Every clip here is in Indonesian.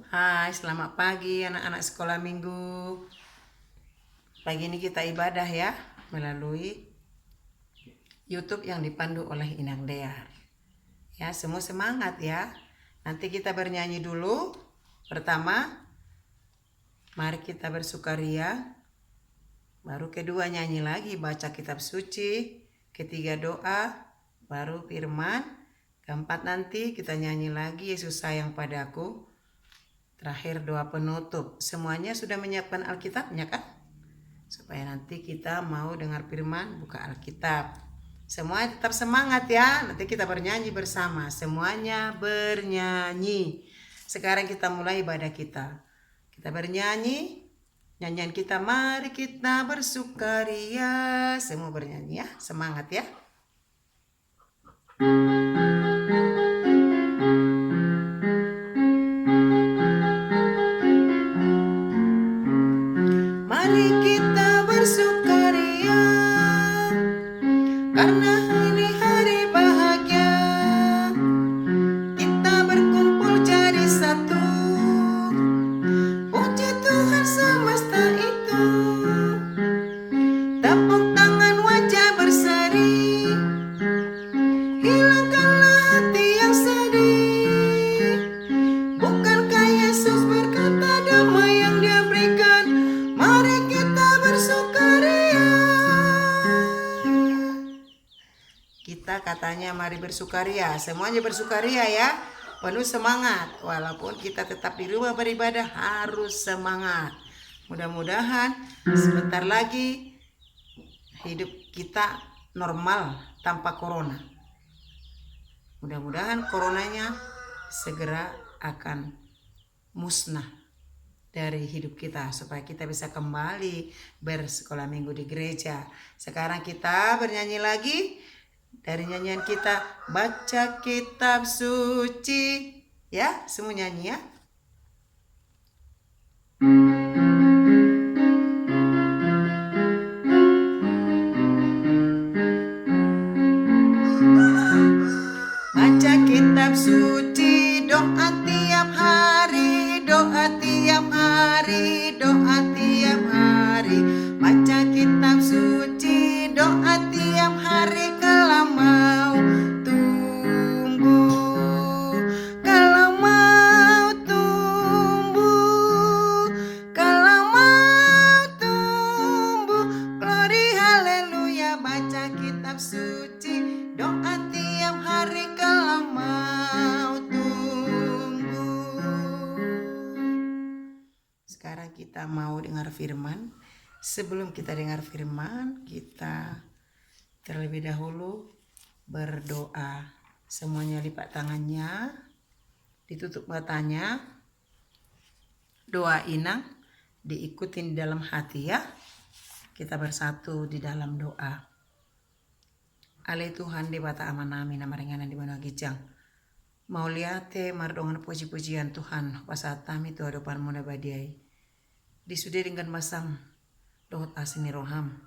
Hai, selamat pagi anak-anak sekolah minggu. Pagi ini kita ibadah ya, melalui YouTube yang dipandu oleh Inang Dear. Ya, semua semangat ya. Nanti kita bernyanyi dulu. Pertama, mari kita bersukaria. Baru kedua nyanyi lagi, baca kitab suci. Ketiga doa, baru firman. Keempat nanti kita nyanyi lagi, Yesus sayang padaku. Terakhir doa penutup. Semuanya sudah menyiapkan Alkitabnya kan? Supaya nanti kita mau dengar firman, buka Alkitab. Semua tetap semangat ya. Nanti kita bernyanyi bersama. Semuanya bernyanyi. Sekarang kita mulai ibadah kita. Kita bernyanyi. Nyanyian kita, mari kita bersukaria. Semua bernyanyi ya. Semangat ya. Mari kita bersukaria, karena ini hari bahagia. Kita berkumpul jadi satu. Puji Tuhan semesta itu. Tepuk tangan wajah berseri. Hilangkanlah hati yang sedih. Bukankah Yesus berkata damai yang Dia berikan? Mari kita bersukaria. Kita katanya mari bersukaria. Semuanya bersukaria ya. Penuh semangat. Walaupun kita tetap di rumah beribadah, harus semangat. Mudah-mudahan sebentar lagi hidup kita normal tanpa corona. Mudah-mudahan coronanya segera akan musnah dari hidup kita, supaya kita bisa kembali bersekolah minggu di gereja. Sekarang kita bernyanyi lagi dari nyanyian kita, baca kitab suci. Ya, semua nyanyi ya. Baca kitab suci, doa tiap hari, doa tiap hari, doa tiap hari. Baca kitab suci, doa tiap hari, kalau mau tumbuh, kalau mau tumbuh, kalau mau tumbuh. Glory haleluya, baca kitab suci, doa tiap hari kalau mau tumbuh. Sekarang kita mau dengar firman. Sebelum kita dengar firman, kita terlebih dahulu berdoa. Semuanya lipat tangannya, ditutup matanya. Doa Inang diikutin di dalam hati ya. Kita bersatu di dalam doa. Ale Tuhan di bata amanami nama ringanan di mana gijang. Mau liate mardongan puji-pujian Tuhan pasatami tu hadapan muda badiai. Disudi dengan masam dohot asini roham.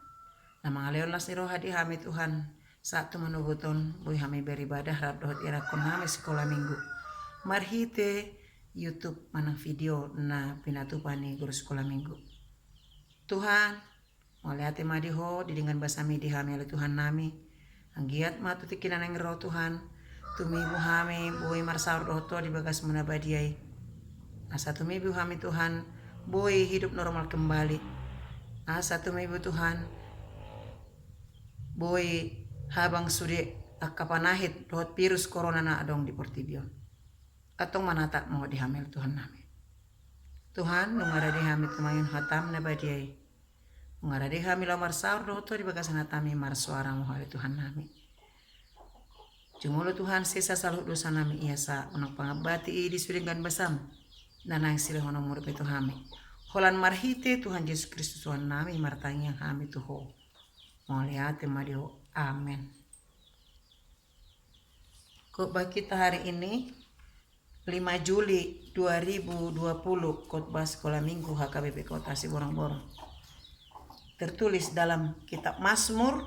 Nama aleolas ni roha di hami Tuhan. Saat tu manuguton bui hami beribadah rap dohot irakon hami sekolah minggu. Marhite YouTube manang video na pinatupani guru sekolah minggu. Tuhan, mau liate madiho di dengan basami di hami ale Tuhan nami. Anggiat matu tikinan yang roh Tuhan. Tumibu hami bui marsaur dohoto di bagas menabadiai. Asa tumibu hami Tuhan bui hidup normal kembali. Asa tumibu Tuhan bui habang sude akapanahit dohot virus corona na adong di Portibion. Atong manata mau dihamil Tuhan nami. Tuhan nungara dihamil tumayun hatam na badiai. Nungara dihamil omar saur dohoto di bagas natami mar suara mohali Tuhan nami. Jumulo Tuhan sisa saluh dosa nami iasa unang pangabati di suringan basam. Nanang sila honong murid itu hami. Holan marhite Tuhan Yesus Kristus Tuhan nami martangi yang hami tuho. Moliate madio. Amin. Khotbah kita hari ini 5 Juli 2020, khotbah sekolah minggu HKBP Kota Siborong-Borong. Tertulis dalam kitab Mazmur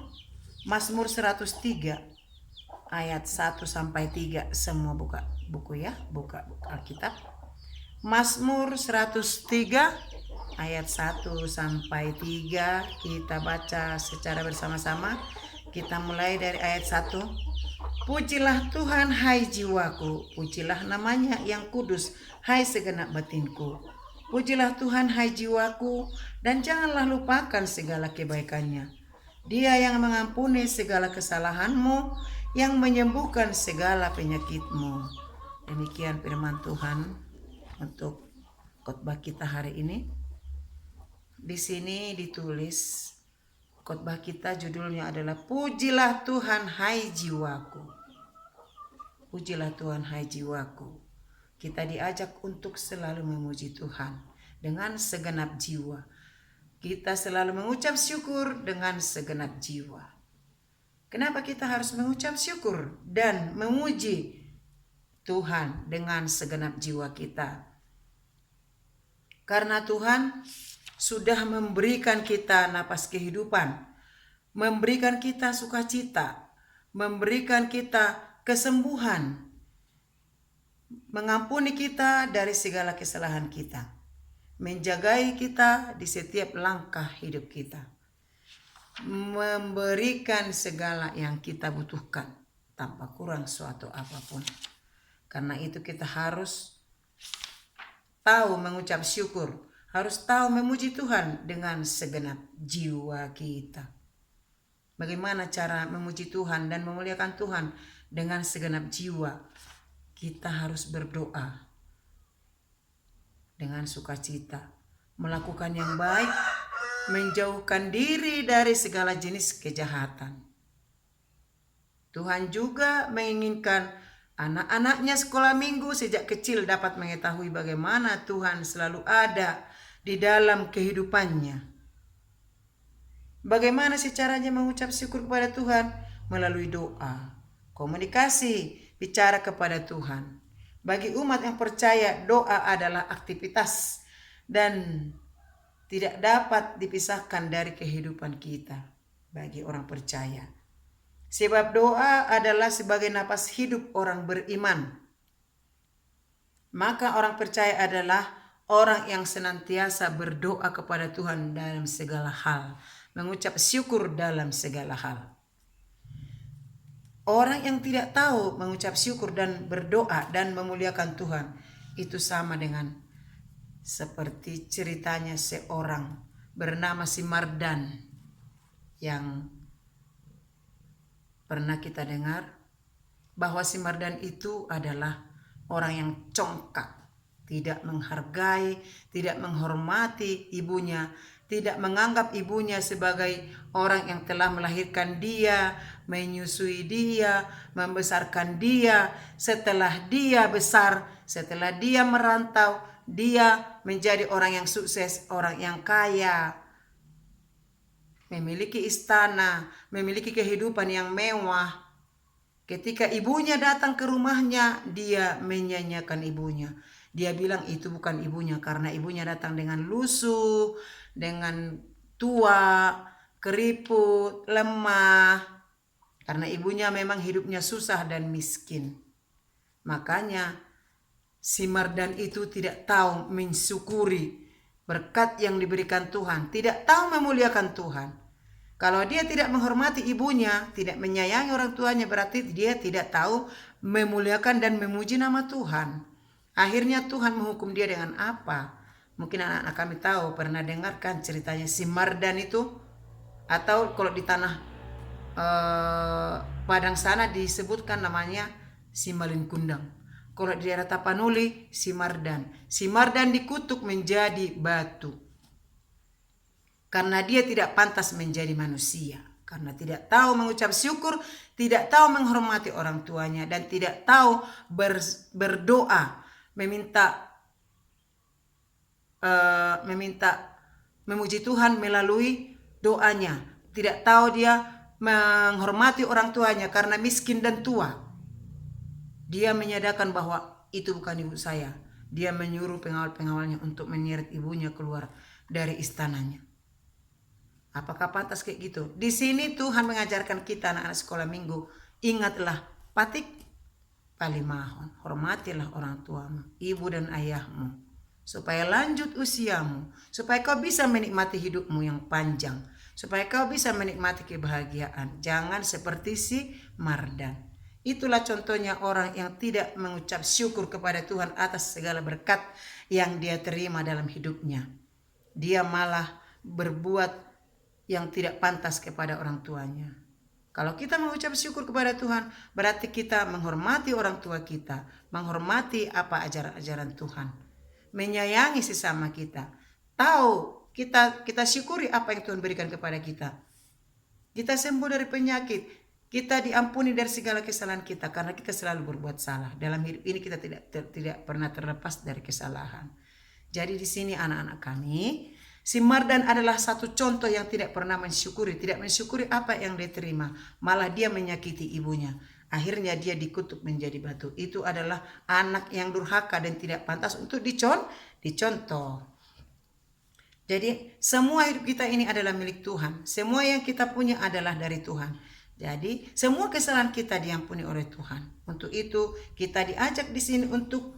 103 ayat 1 sampai 3. Semua buka buku ya, buka Alkitab. Mazmur 103 ayat 1 sampai 3 kita baca secara bersama-sama. Kita mulai dari ayat 1. Pujilah Tuhan hai jiwaku, pujilah namanya yang kudus hai segenap batinku. Pujilah Tuhan hai jiwaku, dan janganlah lupakan segala kebaikannya. Dia yang mengampuni segala kesalahanmu, yang menyembuhkan segala penyakitmu. Demikian firman Tuhan untuk khotbah kita hari ini. Di sini ditulis khotbah kita judulnya adalah Pujilah Tuhan hai jiwaku. Pujilah Tuhan hai jiwaku. Kita diajak untuk selalu memuji Tuhan dengan segenap jiwa. Kita selalu mengucap syukur dengan segenap jiwa. Kenapa kita harus mengucap syukur dan memuji Tuhan dengan segenap jiwa kita? Karena Tuhan sudah memberikan kita napas kehidupan, memberikan kita sukacita, memberikan kita kesembuhan, mengampuni kita dari segala kesalahan kita, menjagai kita di setiap langkah hidup kita, memberikan segala yang kita butuhkan tanpa kurang suatu apapun. Karena itu kita harus tahu mengucap syukur, harus tahu memuji Tuhan dengan segenap jiwa kita. Bagaimana cara memuji Tuhan dan memuliakan Tuhan dengan segenap jiwa? Kita harus berdoa dengan sukacita, melakukan yang baik, menjauhkan diri dari segala jenis kejahatan. Tuhan juga menginginkan anak-anaknya sekolah minggu sejak kecil dapat mengetahui bagaimana Tuhan selalu ada di dalam kehidupannya. Bagaimana sih caranya mengucap syukur kepada Tuhan? Melalui doa, komunikasi, bicara kepada Tuhan. Bagi umat yang percaya, doa adalah aktivitas dan tidak dapat dipisahkan dari kehidupan kita bagi orang percaya. Sebab doa adalah sebagai napas hidup orang beriman. Maka orang percaya adalah orang yang senantiasa berdoa kepada Tuhan dalam segala hal, mengucap syukur dalam segala hal. Orang yang tidak tahu mengucap syukur dan berdoa dan memuliakan Tuhan, itu sama dengan seperti ceritanya seorang bernama Simardan yang pernah kita dengar, bahwa Simardan itu adalah orang yang congkak, tidak menghargai, tidak menghormati ibunya, tidak menganggap ibunya sebagai orang yang telah melahirkan dia, menyusui dia, membesarkan dia. Setelah dia besar, setelah dia merantau, dia menjadi orang yang sukses, orang yang kaya, memiliki istana, memiliki kehidupan yang mewah. Ketika ibunya datang ke rumahnya, dia menyanyiakan ibunya. Dia bilang itu bukan ibunya karena ibunya datang dengan lusuh, dengan tua, keriput, lemah. Karena ibunya memang hidupnya susah dan miskin. Makanya Simardan itu tidak tahu mensyukuri berkat yang diberikan Tuhan, tidak tahu memuliakan Tuhan. Kalau dia tidak menghormati ibunya, tidak menyayangi orang tuanya, berarti dia tidak tahu memuliakan dan memuji nama Tuhan. Akhirnya Tuhan menghukum dia dengan apa? Mungkin anak-anak kami tahu, pernah dengarkan ceritanya Simardan itu, atau kalau di tanah Padang sana disebutkan namanya Simalin Kundang. Kalau di daerah Tapanuli, Simardan. Simardan dikutuk menjadi batu. Karena dia tidak pantas menjadi manusia. Karena tidak tahu mengucap syukur, tidak tahu menghormati orang tuanya, dan tidak tahu berdoa, meminta memuji Tuhan melalui doanya. Tidak tahu dia menghormati orang tuanya karena miskin dan tua. Dia menyatakan bahwa itu bukan ibu saya. Dia menyuruh pengawal-pengawalnya untuk menyeret ibunya keluar dari istananya. Apakah pantas kayak gitu? Di sini Tuhan mengajarkan kita anak-anak sekolah minggu, ingatlah patik palimahon, hormatilah orang tuamu, ibu dan ayahmu. supaya lanjut usiamu, supaya kau bisa menikmati hidupmu yang panjang, supaya kau bisa menikmati kebahagiaan. Jangan seperti si Mardan. Itulah contohnya orang yang tidak mengucap syukur kepada Tuhan atas segala berkat yang dia terima dalam hidupnya. Dia malah berbuat yang tidak pantas kepada orang tuanya. Kalau kita mengucap syukur kepada Tuhan, berarti kita menghormati orang tua kita, menghormati apa ajaran-ajaran Tuhan, menyayangi sesama kita, tahu kita syukuri apa yang Tuhan berikan kepada kita. Kita sembuh dari penyakit, kita diampuni dari segala kesalahan kita karena kita selalu berbuat salah. Dalam hidup ini kita tidak pernah terlepas dari kesalahan. Jadi di sini anak-anak kami, si Mardan adalah satu contoh yang tidak pernah mensyukuri, tidak mensyukuri apa yang dia terima. Malah dia menyakiti ibunya. Akhirnya dia dikutuk menjadi batu. Itu adalah anak yang durhaka dan tidak pantas untuk dicontoh. Jadi semua hidup kita ini adalah milik Tuhan. Semua yang kita punya adalah dari Tuhan. Jadi semua kesalahan kita diampuni oleh Tuhan. Untuk itu kita diajak di sini untuk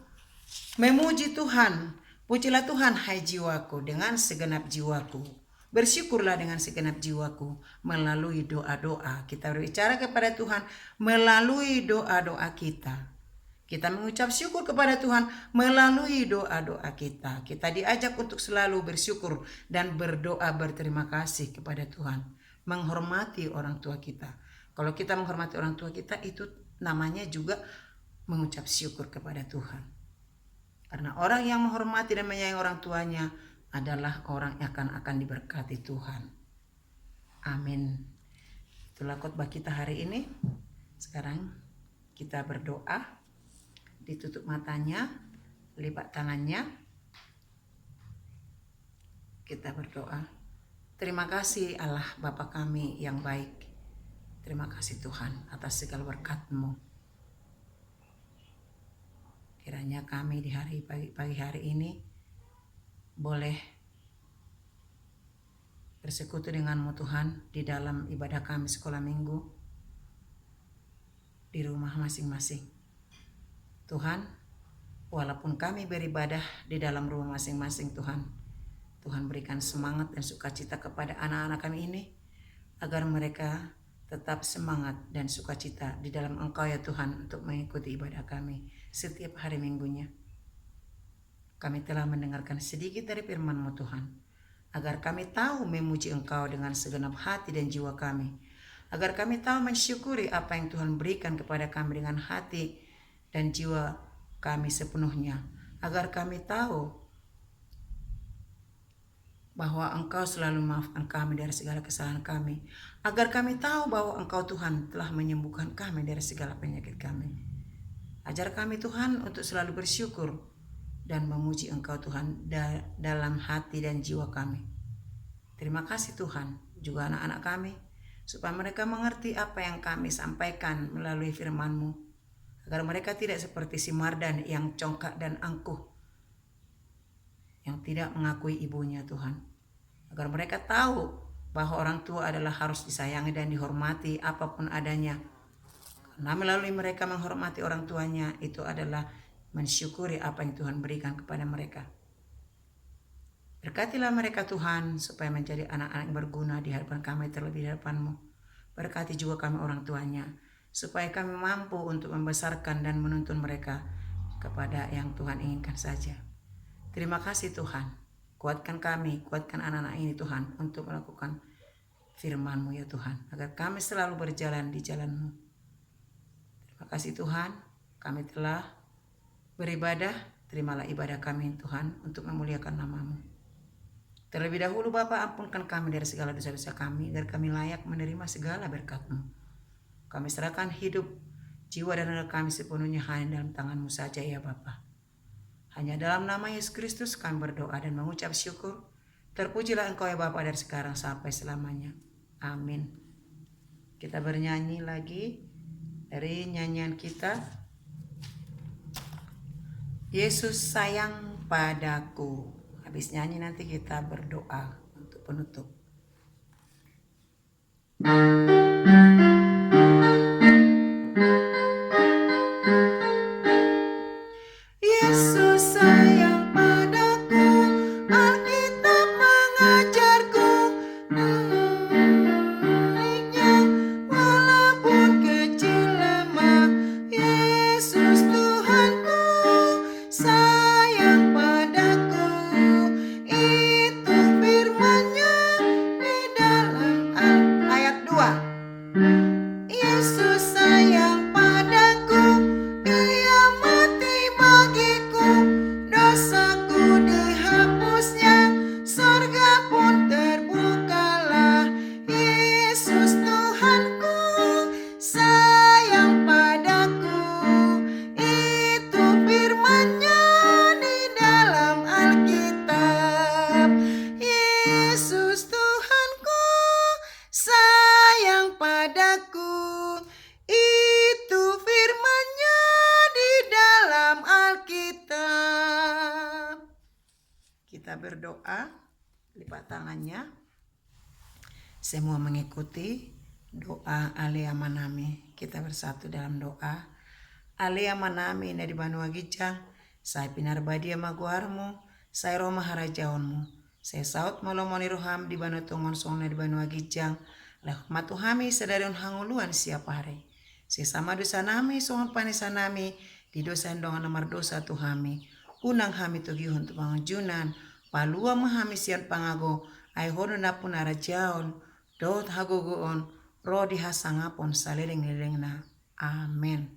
memuji Tuhan. Pujilah Tuhan hai jiwaku dengan segenap jiwaku. Bersyukurlah dengan segenap jiwaku melalui doa-doa. Kita berbicara kepada Tuhan melalui doa-doa kita. Kita mengucap syukur kepada Tuhan melalui doa-doa kita. Kita diajak untuk selalu bersyukur dan berdoa berterima kasih kepada Tuhan. Menghormati orang tua kita. Kalau kita menghormati orang tua kita, itu namanya juga mengucap syukur kepada Tuhan. Karena orang yang menghormati dan menyayangi orang tuanya adalah orang yang akan diberkati Tuhan. Amin. Itulah khotbah kita hari ini. Sekarang kita berdoa. Ditutup matanya, lipat tangannya. Kita berdoa. Terima kasih Allah Bapa kami yang baik. Terima kasih Tuhan atas segala berkat-Mu. Kiranya kami di pagi hari ini boleh bersekutu dengan-Mu Tuhan di dalam ibadah kami sekolah minggu di rumah masing-masing. Tuhan, walaupun kami beribadah di dalam rumah masing-masing Tuhan, Tuhan berikan semangat dan sukacita kepada anak-anak kami ini, agar mereka tetap semangat dan sukacita di dalam Engkau ya Tuhan untuk mengikuti ibadah kami setiap hari minggunya. Kami telah mendengarkan sedikit dari firman-Mu Tuhan, agar kami tahu memuji Engkau dengan segenap hati dan jiwa kami, agar kami tahu mensyukuri apa yang Tuhan berikan kepada kami dengan hati dan jiwa kami sepenuhnya, agar kami tahu bahwa Engkau selalu memaafkan kami dari segala kesalahan kami, agar kami tahu bahwa Engkau Tuhan telah menyembuhkan kami dari segala penyakit kami. Ajar kami Tuhan untuk selalu bersyukur dan memuji Engkau Tuhan dalam hati dan jiwa kami. Terima kasih Tuhan, juga anak-anak kami, supaya mereka mengerti apa yang kami sampaikan melalui firman-Mu, agar mereka tidak seperti si Mardan yang congkak dan angkuh, yang tidak mengakui ibunya Tuhan. Agar mereka tahu bahwa orang tua adalah harus disayangi dan dihormati apapun adanya. Karena melalui mereka menghormati orang tuanya, itu adalah mensyukuri apa yang Tuhan berikan kepada mereka. Berkatilah mereka Tuhan, supaya menjadi anak-anak yang berguna di hadapan kami terlebih di hadapan-Mu. Berkati juga kami orang tuanya, supaya kami mampu untuk membesarkan dan menuntun mereka kepada yang Tuhan inginkan saja. Terima kasih Tuhan. Kuatkan kami, kuatkan anak-anak ini Tuhan untuk melakukan firman-Mu ya Tuhan, agar kami selalu berjalan di jalan-Mu. Terima kasih Tuhan, kami telah beribadah. Terimalah ibadah kami Tuhan untuk memuliakan nama-Mu. Terlebih dahulu Bapa, ampunkan kami dari segala dosa-dosa kami, agar kami layak menerima segala berkat-Mu. Kami serahkan hidup, jiwa dan raga kami sepenuhnya hanya dalam tangan-Mu saja ya Bapa. Hanya dalam nama Yesus Kristus kami berdoa dan mengucap syukur. Terpujilah Engkau ya Bapa dari sekarang sampai selamanya. Amin. Kita bernyanyi lagi dari nyanyian kita, Yesus sayang padaku. Habis nyanyi nanti kita berdoa untuk penutup. Yesus sayang padaku. kita berdoa, lipat tangannya. Semua mengikuti doa Alea Manami. Kita bersatu dalam doa. Alea Manami na di Banua Gijang, saya pinar badia maguarmu, saya Roma harajaonmu. Saya saut molomoni roham di Banua Tongon Song na di Banua Gijang, lah matuhami sedarion hanguluan siapa hari. Saya sama dosa nami, songon panisa nami, di dosa endongan nomor dosa tuhami. Unang hami tugihun tu pangajunan, palua mahami sian pangago, ay hono na punara jaon, dot hagogoon, roh dihasangapon saleleng-leleng na. Amen.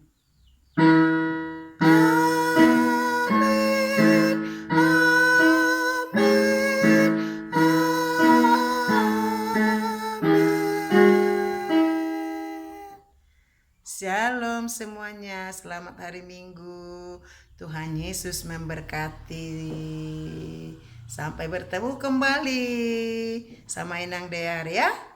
Shalom semuanya, selamat hari Minggu. Tuhan Yesus memberkati. Sampai bertemu kembali sama Inang Dear ya.